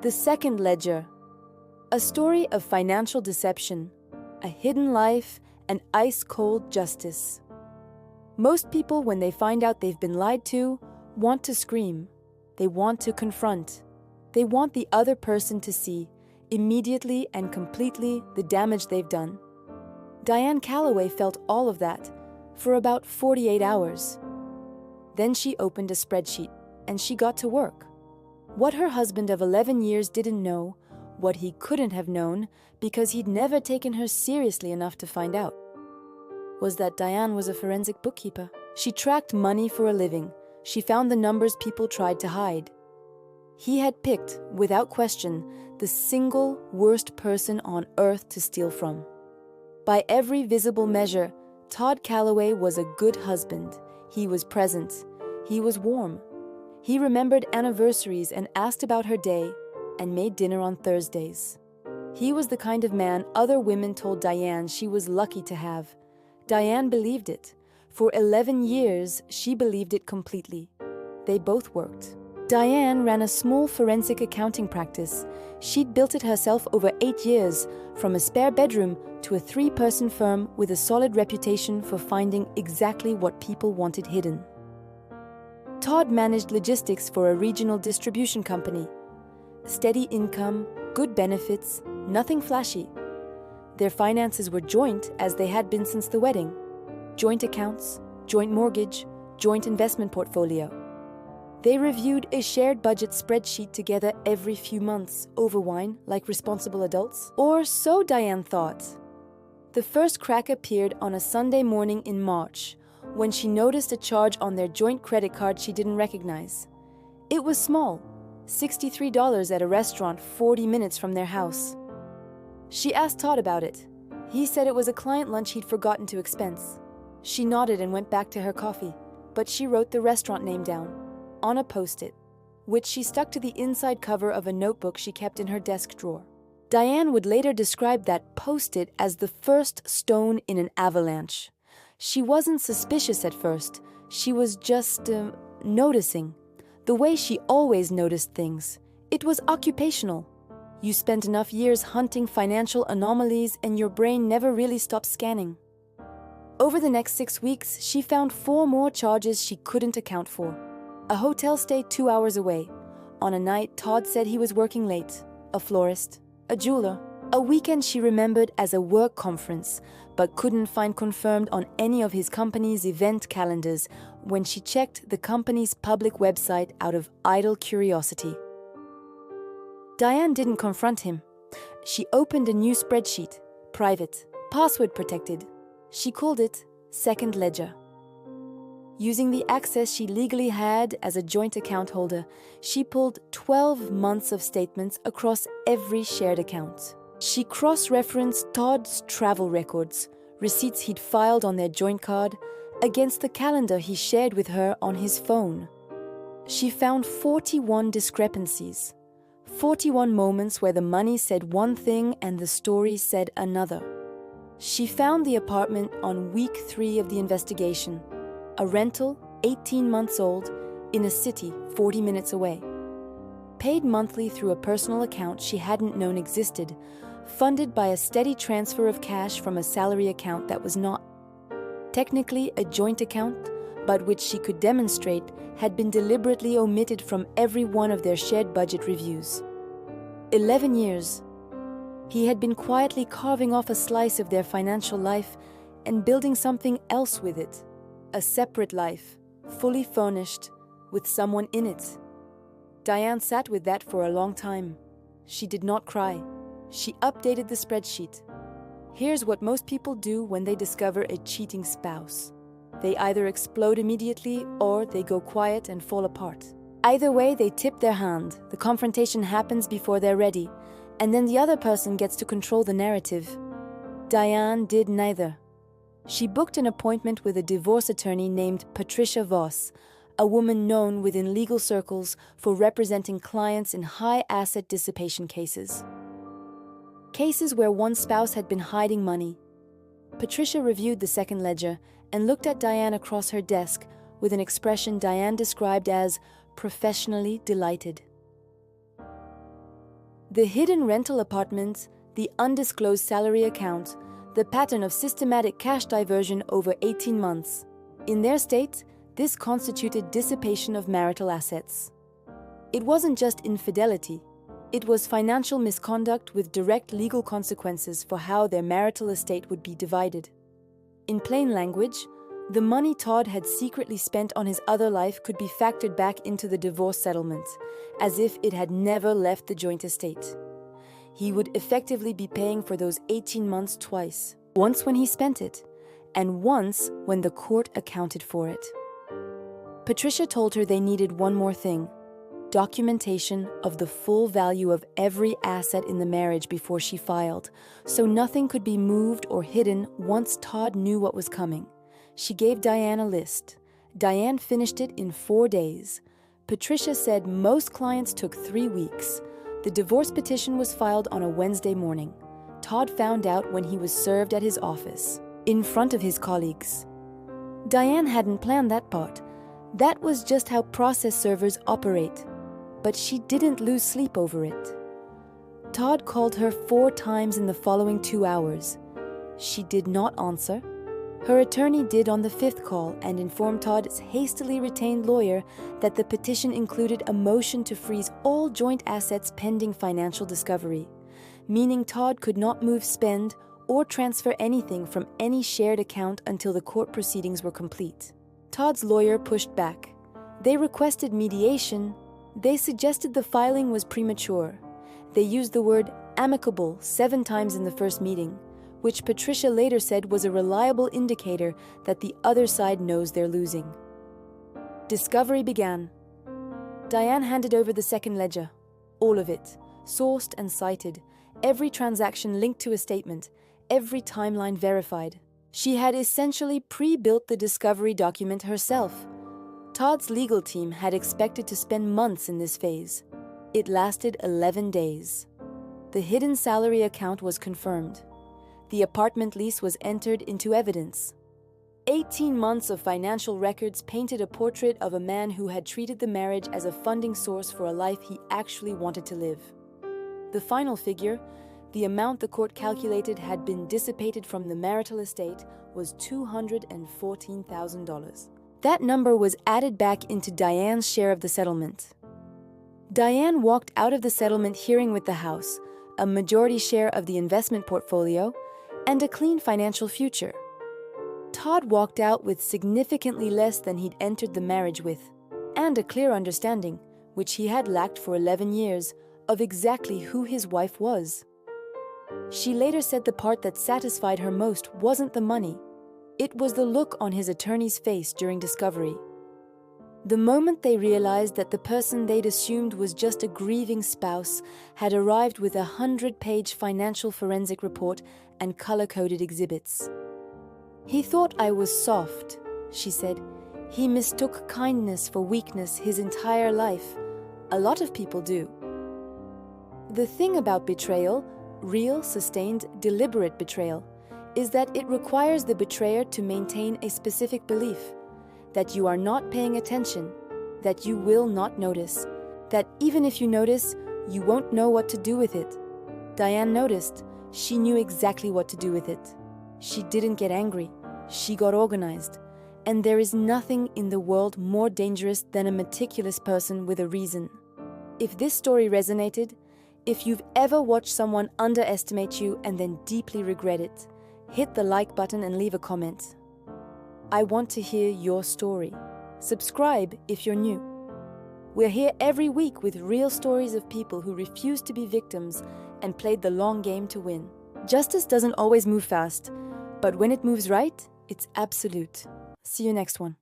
The second ledger. A story of financial deception, a hidden life, and ice-cold justice. Most people, when they find out they've been lied to, want to scream. They want to confront. They want the other person to see, immediately and completely, the damage they've done. Diane Calloway felt all of that for about 48 hours. Then she opened a spreadsheet, and she got to work. What her husband of 11 years didn't know, what he couldn't have known because he'd never taken her seriously enough to find out, was that Diane was a forensic bookkeeper. She tracked money for a living. She found the numbers people tried to hide. He had picked, without question, the single worst person on earth to steal from. By every visible measure, Todd Calloway was a good husband. He was present. He was warm. He remembered anniversaries and asked about her day and made dinner on Thursdays. He was the kind of man other women told Diane she was lucky to have. Diane believed it. For 11 years, she believed it completely. They both worked. Diane ran a small forensic accounting practice. She'd built it herself over 8 years, from a spare bedroom to a 3-person firm with a solid reputation for finding exactly what people wanted hidden. Todd managed logistics for a regional distribution company. Steady income, good benefits, nothing flashy. Their finances were joint as they had been since the wedding. Joint accounts, joint mortgage, joint investment portfolio. They reviewed a shared budget spreadsheet together every few months over wine like responsible adults. Or so Diane thought. The first crack appeared on a Sunday morning in March, when she noticed a charge on their joint credit card she didn't recognize. It was small, $63 at a restaurant 40 minutes from their house. She asked Todd about it. He said it was a client lunch he'd forgotten to expense. She nodded and went back to her coffee, but she wrote the restaurant name down, on a post-it, which she stuck to the inside cover of a notebook she kept in her desk drawer. Diane would later describe that post-it as the first stone in an avalanche. She wasn't suspicious at first. She was just noticing. The way she always noticed things. It was occupational. You spent enough years hunting financial anomalies and your brain never really stopped scanning. Over the next 6 weeks, she found 4 more charges she couldn't account for. A hotel stay 2 hours away. On a night Todd said he was working late. A florist. A jeweler. A weekend she remembered as a work conference, but couldn't find confirmed on any of his company's event calendars when she checked the company's public website out of idle curiosity. Diane didn't confront him. She opened a new spreadsheet, private, password protected. She called it Second Ledger. Using the access she legally had as a joint account holder, she pulled 12 months of statements across every shared account. She cross-referenced Todd's travel records, receipts he'd filed on their joint card, against the calendar he shared with her on his phone. She found 41 discrepancies, 41 moments where the money said one thing and the story said another. She found the apartment on week 3 of the investigation, a rental 18 months old in a city 40 minutes away. Paid monthly through a personal account she hadn't known existed, funded by a steady transfer of cash from a salary account that was not technically a joint account, but which she could demonstrate had been deliberately omitted from every one of their shared budget reviews. 11 years. He had been quietly carving off a slice of their financial life and building something else with it, a separate life, fully furnished, with someone in it. Diane sat with that for a long time. She did not cry. She updated the spreadsheet. Here's what most people do when they discover a cheating spouse. They either explode immediately or they go quiet and fall apart. Either way, they tip their hand. The confrontation happens before they're ready, and then the other person gets to control the narrative. Diane did neither. She booked an appointment with a divorce attorney named Patricia Voss, a woman known within legal circles for representing clients in high asset dissipation cases. Cases where one spouse had been hiding money. Patricia reviewed the second ledger and looked at Diane across her desk with an expression Diane described as professionally delighted. The hidden rental apartment, the undisclosed salary account, the pattern of systematic cash diversion over 18 months. In their state, this constituted dissipation of marital assets. It wasn't just infidelity. It was financial misconduct with direct legal consequences for how their marital estate would be divided. In plain language, the money Todd had secretly spent on his other life could be factored back into the divorce settlement, as if it had never left the joint estate. He would effectively be paying for those 18 months twice, once when he spent it, and once when the court accounted for it. Patricia told her they needed one more thing: documentation of the full value of every asset in the marriage before she filed, so nothing could be moved or hidden once Todd knew what was coming. She gave Diane a list. Diane finished it in 4 days. Patricia said most clients took 3 weeks. The divorce petition was filed on a Wednesday morning. Todd found out when he was served at his office, in front of his colleagues. Diane hadn't planned that part. That was just how process servers operate. But she didn't lose sleep over it. Todd called her 4 times in the following 2 hours. She did not answer. Her attorney did on the 5th call and informed Todd's hastily retained lawyer that the petition included a motion to freeze all joint assets pending financial discovery, meaning Todd could not move, spend, or transfer anything from any shared account until the court proceedings were complete. Todd's lawyer pushed back. They requested mediation. They suggested the filing was premature. They used the word amicable 7 times in the first meeting, which Patricia later said was a reliable indicator that the other side knows they're losing. Discovery began. Diane handed over the second ledger, all of it, sourced and cited, every transaction linked to a statement, every timeline verified. She had essentially pre-built the discovery document herself. Todd's legal team had expected to spend months in this phase. It lasted 11 days. The hidden salary account was confirmed. The apartment lease was entered into evidence. 18 months of financial records painted a portrait of a man who had treated the marriage as a funding source for a life he actually wanted to live. The final figure, the amount the court calculated had been dissipated from the marital estate, was $214,000. That number was added back into Diane's share of the settlement. Diane walked out of the settlement hearing with the house, a majority share of the investment portfolio, and a clean financial future. Todd walked out with significantly less than he'd entered the marriage with, and a clear understanding, which he had lacked for 11 years, of exactly who his wife was. She later said the part that satisfied her most wasn't the money. It was the look on his attorney's face during discovery. The moment they realized that the person they'd assumed was just a grieving spouse had arrived with a 100-page financial forensic report and color-coded exhibits. "He thought I was soft," she said. "He mistook kindness for weakness his entire life. A lot of people do." The thing about betrayal, real, sustained, deliberate betrayal, is that it requires the betrayer to maintain a specific belief, that you are not paying attention, that you will not notice, that even if you notice, you won't know what to do with it. Diane noticed. She knew exactly what to do with it. She didn't get angry. She got organized. And there is nothing in the world more dangerous than a meticulous person with a reason. If this story resonated, if you've ever watched someone underestimate you and then deeply regret it, hit the like button and leave a comment. I want to hear your story. Subscribe if you're new. We're here every week with real stories of people who refused to be victims and played the long game to win. Justice doesn't always move fast, but when it moves right, it's absolute. See you next one.